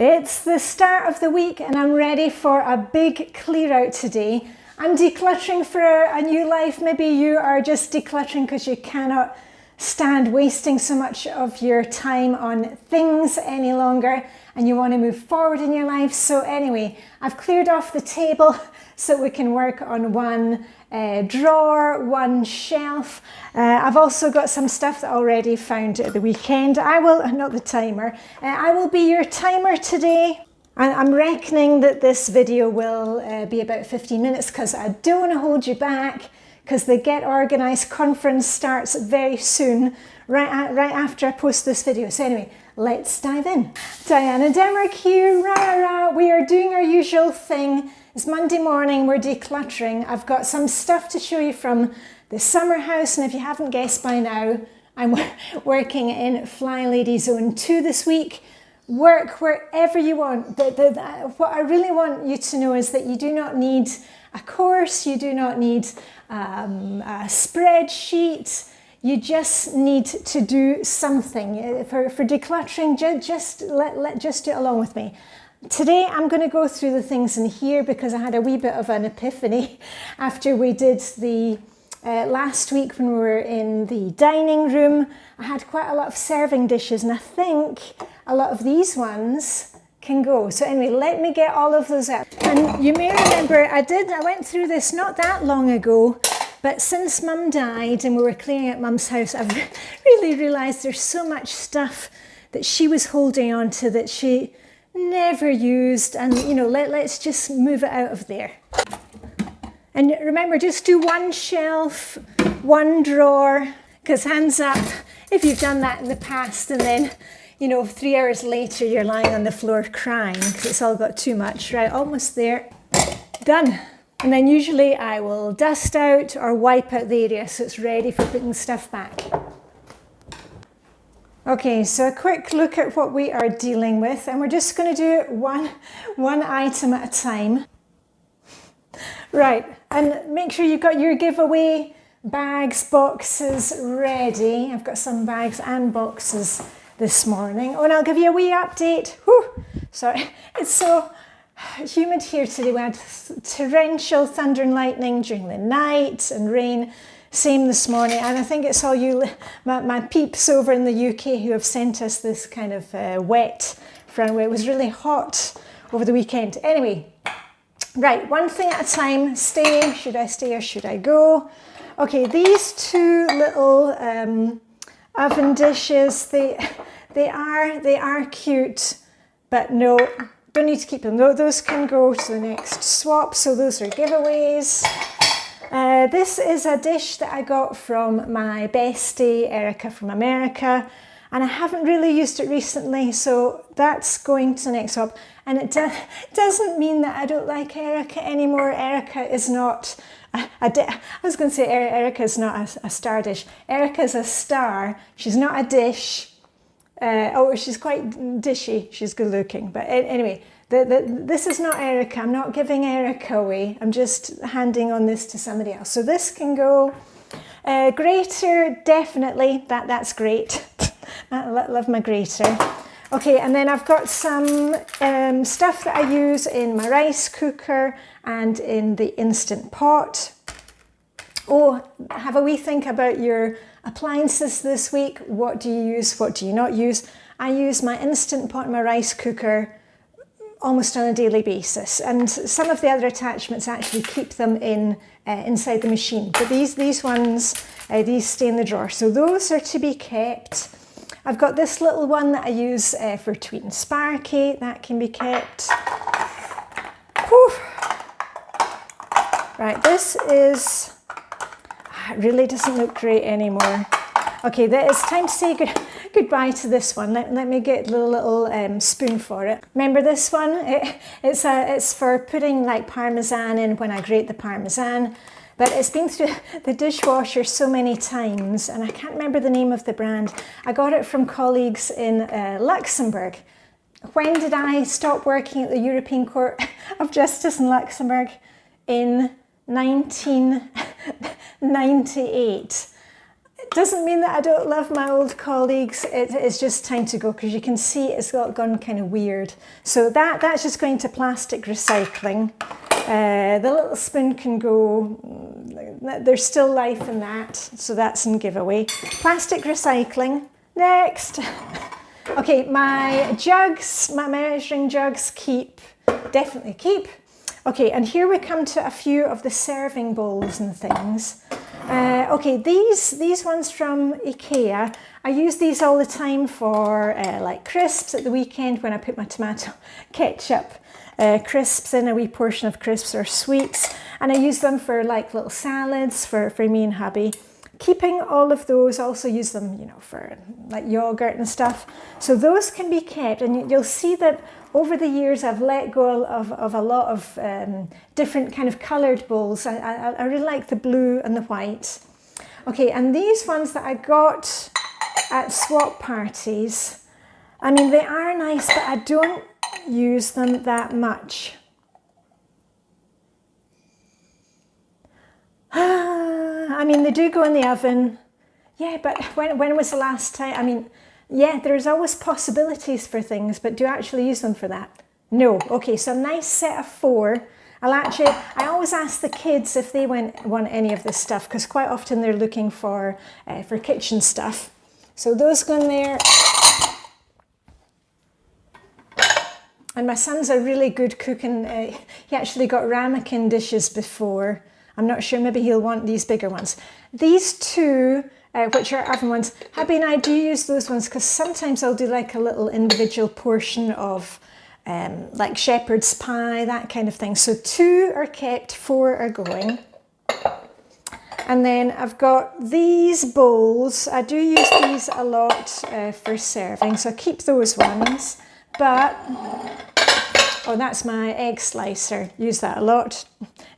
It's the start of the week and I'm ready for a big clear out today. I'm decluttering for a new life. Maybe you are just decluttering because you cannot stand wasting so much of your time on things any longer and you want to move forward in your life. So anyway, I've cleared off the table so we can work on one drawer, one shelf. I've also got some stuff that I already found at the weekend. Not the timer, I will be your timer today. I'm reckoning that this video will be about 15 minutes because I don't want to hold you back because the Get Organised conference starts very soon, right after I post this video. So anyway, let's dive in. Diane and Denmark here, rah, rah, rah. We are doing our usual thing. It's Monday morning, we're decluttering. I've got some stuff to show you from the summer house, and if you haven't guessed by now, I'm working in Flylady Zone 2 this week. Work wherever you want. What I really want you to know is that you do not need a course, you do not need a spreadsheet, you just need to do something. For decluttering, just do it along with me. Today I'm going to go through the things in here because I had a wee bit of an epiphany after we did the last week when we were in the dining room. I had quite a lot of serving dishes and I think a lot of these ones can go. So anyway, let me get all of those out. And you may remember I went through this not that long ago, but since Mum died and we were clearing out Mum's house, I've really realised there's so much stuff that she was holding on to that she never used, and you know, let's just move it out of there. And remember, just do one shelf, one drawer, because hands up if you've done that in the past and then, you know, 3 hours later you're lying on the floor crying because it's all got too much. Right, almost there, done. And then usually I will dust out or wipe out the area so it's ready for putting stuff back. Okay, so a quick look at what we are dealing with, and we're just going to do one item at a time. Right, and make sure you've got your giveaway bags, boxes ready. I've got some bags and boxes this morning. Oh, and I'll give you a wee update. Whew, sorry, it's so humid here today. We had torrential thunder and lightning during the night and rain. Same this morning, and I think it's all you, my peeps over in the UK who have sent us this kind of wet front way. It was really hot over the weekend. Anyway, right, one thing at a time. Should I stay or should I go? Okay, these two little oven dishes, they are cute, but no, don't need to keep them. Those can go to the next swap, so those are giveaways. This is a dish that I got from my bestie Erica from America, and I haven't really used it recently, so that's going to the next swap. And it doesn't mean that I don't like Erica anymore. Erica is not I was going to say Erica is not a star dish. Erica is a star. She's not a dish. Oh, she's quite dishy. She's good looking. But anyway, this is not Erica. I'm not giving Erica away. I'm just handing on this to somebody else. So this can go. Grater, definitely. That's great. I love my grater. Okay, and then I've got some stuff that I use in my rice cooker and in the Instant Pot. Oh, have a wee think about your appliances this week. What do you use? What do you not use? I use my Instant Pot and my rice cooker almost on a daily basis, and some of the other attachments actually keep them inside the machine, but these ones these stay in the drawer, so those are to be kept. I've got this little one that I use for Tweet and Sparky, that can be kept. Whew. Right, this is, it really doesn't look great anymore. Okay, it's time to say goodbye to this one. Let me get the little spoon for it. Remember this one? It's for putting like Parmesan in when I grate the Parmesan. But it's been through the dishwasher so many times, and I can't remember the name of the brand. I got it from colleagues in Luxembourg. When did I stop working at the European Court of Justice in Luxembourg? In 1998. Doesn't mean that I don't love my old colleagues. It's just time to go because you can see it's gone kind of weird. So that's just going to plastic recycling. The little spoon can go, there's still life in that, so that's in giveaway. Plastic recycling. Next. Okay, my jugs, my measuring jugs keep, definitely keep. Okay, and here we come to a few of the serving bowls and things. Okay, these ones from IKEA, I use these all the time for like crisps at the weekend when I put my tomato ketchup crisps in, a wee portion of crisps or sweets, and I use them for like little salads for me and hubby. Keeping all of those, also use them, you know, for like yogurt and stuff. So those can be kept, and you'll see that over the years I've let go of a lot of different kind of coloured bowls. I really like the blue and the white. Okay, and these ones that I got at swap parties, I mean, they are nice, but I don't use them that much. I mean, they do go in the oven. Yeah, but when was the last time? I mean, yeah, there's always possibilities for things, but do you actually use them for that? No. Okay, so a nice set of 4. I always ask the kids if they want any of this stuff, because quite often they're looking for kitchen stuff. So those go in there. And my son's a really good cook, and he actually got ramekin dishes before. I'm not sure, maybe he'll want these bigger ones. These 2, which are oven ones, hubby and I do use those ones because sometimes I'll do like a little individual portion of like shepherd's pie, that kind of thing. So 2 are kept, 4 are going. And then I've got these bowls. I do use these a lot for serving, so I keep those ones. But, oh, that's my egg slicer. Use that a lot.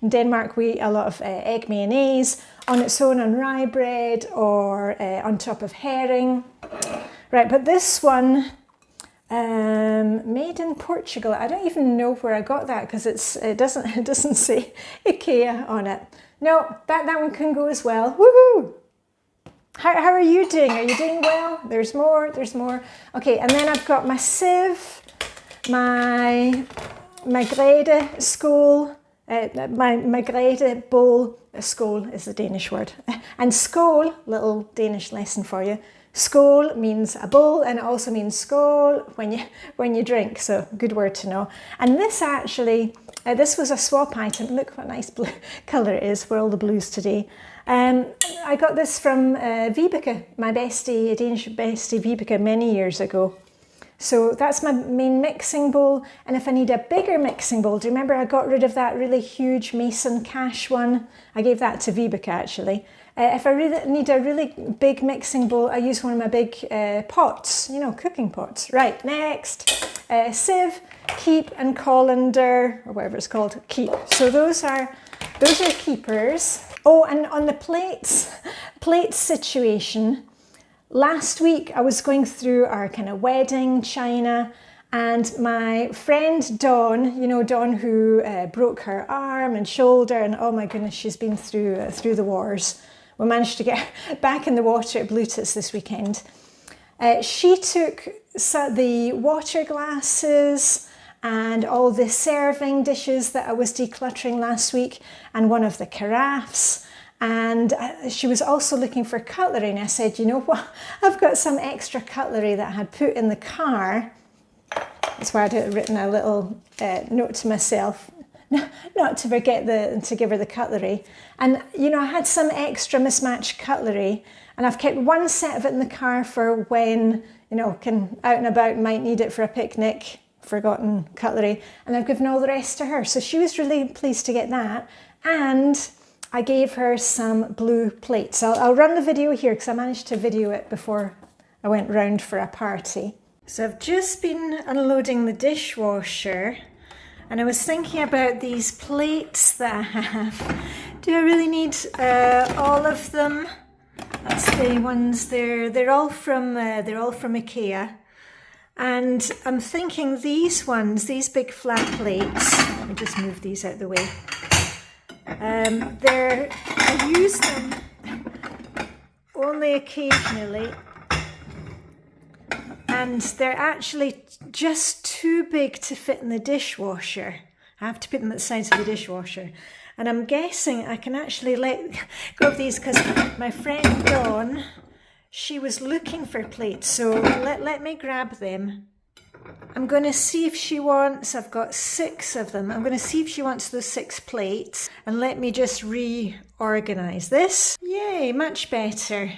In Denmark, we eat a lot of egg mayonnaise on its own on rye bread or on top of herring. Right, but this one, made in Portugal. I don't even know where I got that because it doesn't say IKEA on it. No, that one can go as well. Woohoo! How are you doing? Are you doing well? There's more. Okay, and then I've got my sieve, my grede skål, my grede bowl. Skål is the Danish word. And skål, little Danish lesson for you. Skål means a bowl, and it also means skål when you drink. So good word to know. And this actually, this was a swap item. Look what nice blue colour it is. We're all the blues today. I got this from Vibeke, my bestie, Danish bestie Vibeke, many years ago. So that's my main mixing bowl. And if I need a bigger mixing bowl, do you remember I got rid of that really huge Mason Cash one? I gave that to Vibeke actually. If I really need a really big mixing bowl, I use one of my big pots, you know, cooking pots. Right, next, sieve, keep, and colander, or whatever it's called, keep. So those are keepers. Oh, and on the plates situation, last week I was going through our kind of wedding china, and my friend Dawn, you know, Dawn who broke her arm and shoulder, and oh my goodness, she's been through the wars. We managed to get her back in the water at Bluetooth this weekend. She took the water glasses and all the serving dishes that I was decluttering last week, and one of the carafes. And she was also looking for cutlery, and I said, you know what, I've got some extra cutlery that I had put in the car. That's why I'd written a little note to myself, not to forget to give her the cutlery. And you know, I had some extra mismatched cutlery, and I've kept one set of it in the car for when, you know, out and about, might need it for a picnic, forgotten cutlery, and I've given all the rest to her. So she was really pleased to get that. And I gave her some blue plates. I'll run the video here because I managed to video it before I went round for a party. So I've just been unloading the dishwasher, and I was thinking about these plates that I have. Do I really need all of them? That's the ones there. They're all from IKEA. And I'm thinking these ones, these big flat plates, let me just move these out of the way. I use them only occasionally, and they're actually just too big to fit in the dishwasher. I have to put them at the sides of the dishwasher. And I'm guessing I can actually let go of these because my friend Dawn, she was looking for plates. So let me grab them. I'm going to see if she wants, I've got 6 of them. I'm going to see if she wants those 6 plates. And let me just reorganize this. Yay, much better.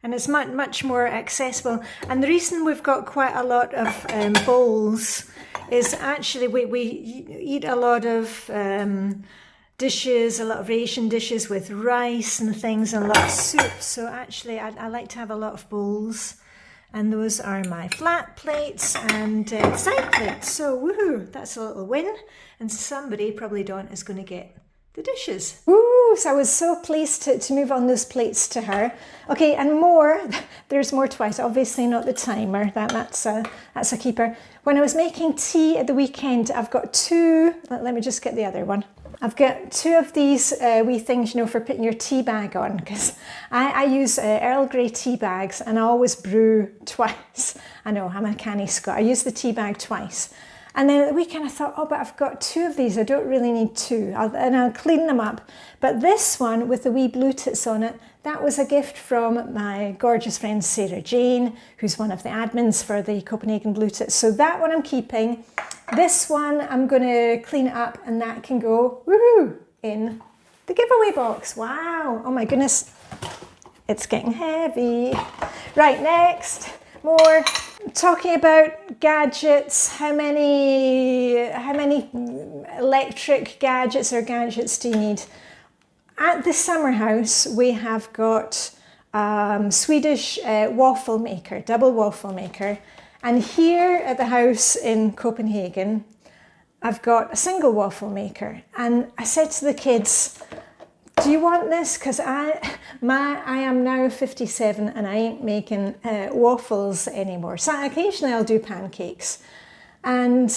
And it's much more accessible. And the reason we've got quite a lot of bowls is actually we eat a lot of dishes, a lot of Asian dishes with rice and things, and a lot of soup. So actually I like to have a lot of bowls. And those are my flat plates and side plates. So woohoo, that's a little win. And somebody, probably Dawn, is going to get the dishes. Ooh, so I was so pleased to move on those plates to her. Okay, and more, there's more twice. Obviously not the timer, that's a keeper. When I was making tea at the weekend, I've got 2, let me just get the other one. I've got 2 of these wee things, you know, for putting your tea bag on, because I use Earl Grey tea bags and I always brew twice. I know, I'm a canny Scot. I use the tea bag twice. And then at the weekend I thought, oh, but I've got 2 of these. I don't really need 2. I'll clean them up. But this one with the wee blue tits on it, that was a gift from my gorgeous friend Sarah Jane, who's one of the admins for the Copenhagen Blue Tits. So that one I'm keeping. This one I'm going to clean it up, and that can go, woohoo, in the giveaway box. Wow. Oh my goodness. It's getting heavy. Right, next, more. Talking about gadgets, how many electric gadgets or gadgets do you need? At the summer house, we have got Swedish waffle maker, double waffle maker. And here at the house in Copenhagen, I've got a single waffle maker. And I said to the kids, do you want this? Because I am now 57 and I ain't making waffles anymore. So occasionally I'll do pancakes. And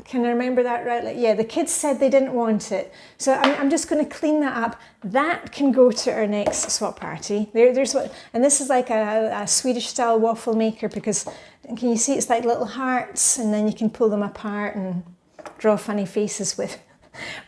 can I remember that right? Like, yeah, the kids said they didn't want it. So I'm just going to clean that up. That can go to our next swap party. There's what, and this is like a Swedish style waffle maker, because can you see it's like little hearts, and then you can pull them apart and draw funny faces with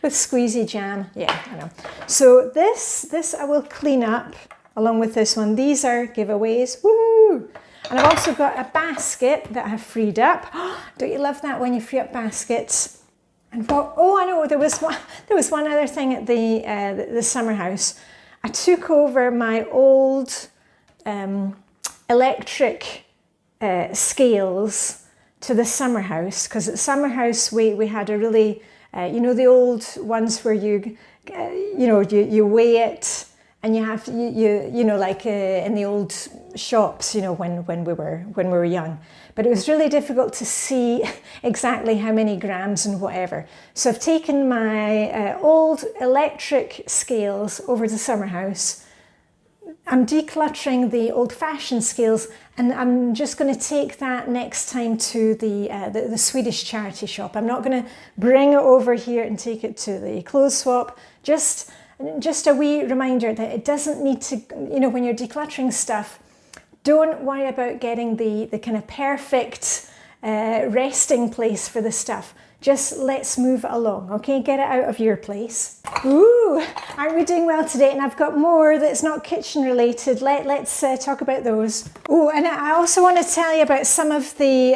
squeezy jam. Yeah, I know. So this I will clean up along with this one. These are giveaways. Woo! And I've also got a basket that I've freed up. Don't you love that when you free up baskets? And I know there was one other thing at the summer house. I took over my old electric scales to the summer house, because at the summer house we had a really you know, the old ones where you weigh it, and you have you know, like in the old shops, you know, when we were young. But it was really difficult to see exactly how many grams and whatever. So I've taken my old electric scales over to the summer house. I'm decluttering the old-fashioned scales, and I'm just going to take that next time to the Swedish charity shop. I'm not going to bring it over here and take it to the clothes swap. Just a wee reminder that it doesn't need to, you know, when you're decluttering stuff, don't worry about getting the kind of perfect resting place for the stuff. Just let's move it along, okay? Get it out of your place. Ooh, aren't we doing well today? And I've got more that's not kitchen related. Let's talk about those. Oh, and I also want to tell you about some of the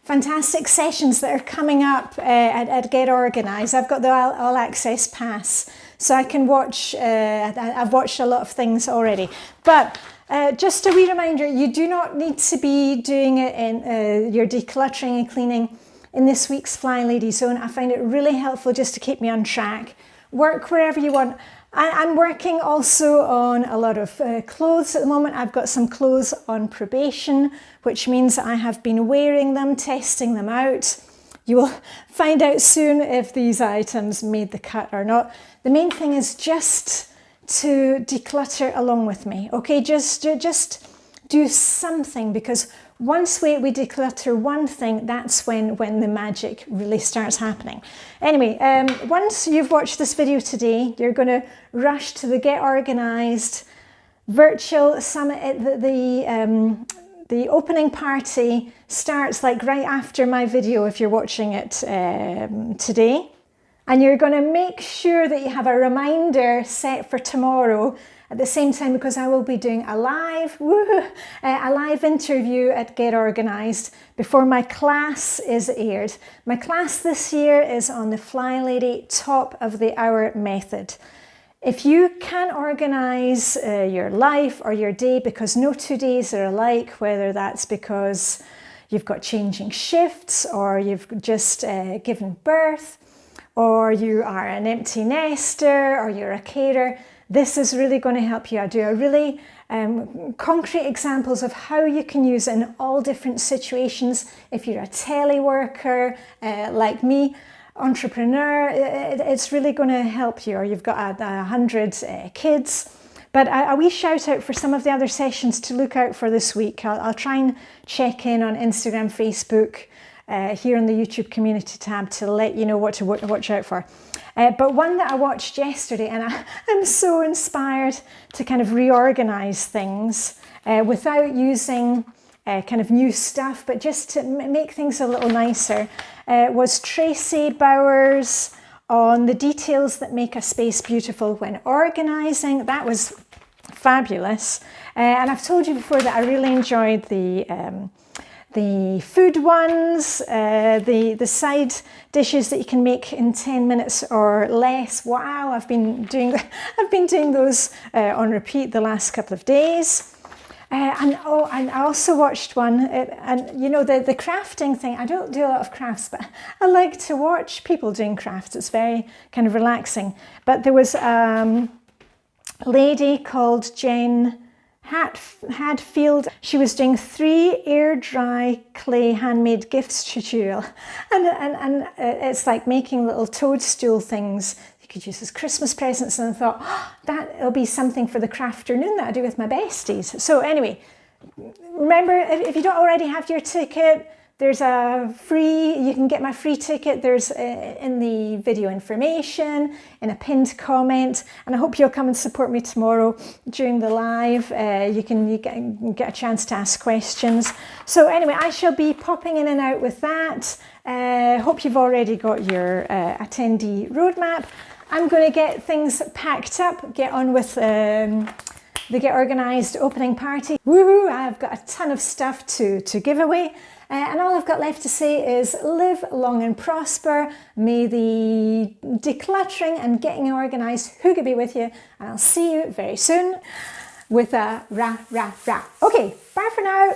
fantastic sessions that are coming up at Get Organised. I've got the All Access Pass, so I can watch, I've watched a lot of things already. But just a wee reminder, you do not need to be doing it in your decluttering and cleaning in this week's Flylady Zone. I find it really helpful just to keep me on track. Work wherever you want. I'm working also on a lot of clothes at the moment. I've got some clothes on probation, which means I have been wearing them, testing them out. You will find out soon if these items made the cut or not. The main thing is just to declutter along with me, okay? Just do something, because once we declutter one thing, that's when the magic really starts happening. Anyway, once you've watched this video today, you're going to rush to the Get Organised virtual summit. The opening party starts like right after my video if you're watching it today. And you're going to make sure that you have a reminder set for tomorrow at the same time, because I will be doing a live interview at Get Organised before my class is aired. My class this year is on the Flylady top of the hour method. If you can't organise your life or your day, because no 2 days are alike, whether that's because you've got changing shifts or you've just given birth, or you are an empty nester, or you're a carer, this is really going to help you. I do a really concrete examples of how you can use it in all different situations. If you're a teleworker like me, entrepreneur, it's really going to help you, or you've got 100 kids. But a wee shout out for some of the other sessions to look out for this week. I'll try and check in on Instagram, Facebook, here on the YouTube community tab to let you know what to watch out for. But one that I watched yesterday, and I'm so inspired to kind of reorganize things without using kind of new stuff, but just to make things a little nicer, was Tracy Bowers on the details that make a space beautiful when organizing. That was fabulous. And I've told you before that I really enjoyed the food ones, the side dishes that you can make in 10 minutes or less. Wow, I've been doing those on repeat the last couple of days. And I also watched one, and you know, the crafting thing. I don't do a lot of crafts, but I like to watch people doing crafts. It's very kind of relaxing. But there was a lady called Jen Hadfield. She was doing 3 air dry clay handmade gifts tutorial, and it's like making little toadstool things you could use as Christmas presents. And I thought, oh, that'll be something for the crafternoon that I do with my besties. So anyway, remember, if you don't already have your ticket, there's you can get my free ticket. There's in the video information, in a pinned comment, and I hope you'll come and support me tomorrow during the live. You get a chance to ask questions. So anyway, I shall be popping in and out with that. Hope you've already got your attendee roadmap. I'm going to get things packed up, get on with the Get Organised opening party. Woohoo! I've got a ton of stuff to give away. And all I've got left to say is live long and prosper. May the decluttering and getting organised hygge be with you. And I'll see you very soon with a rah, rah, rah. Okay, bye for now.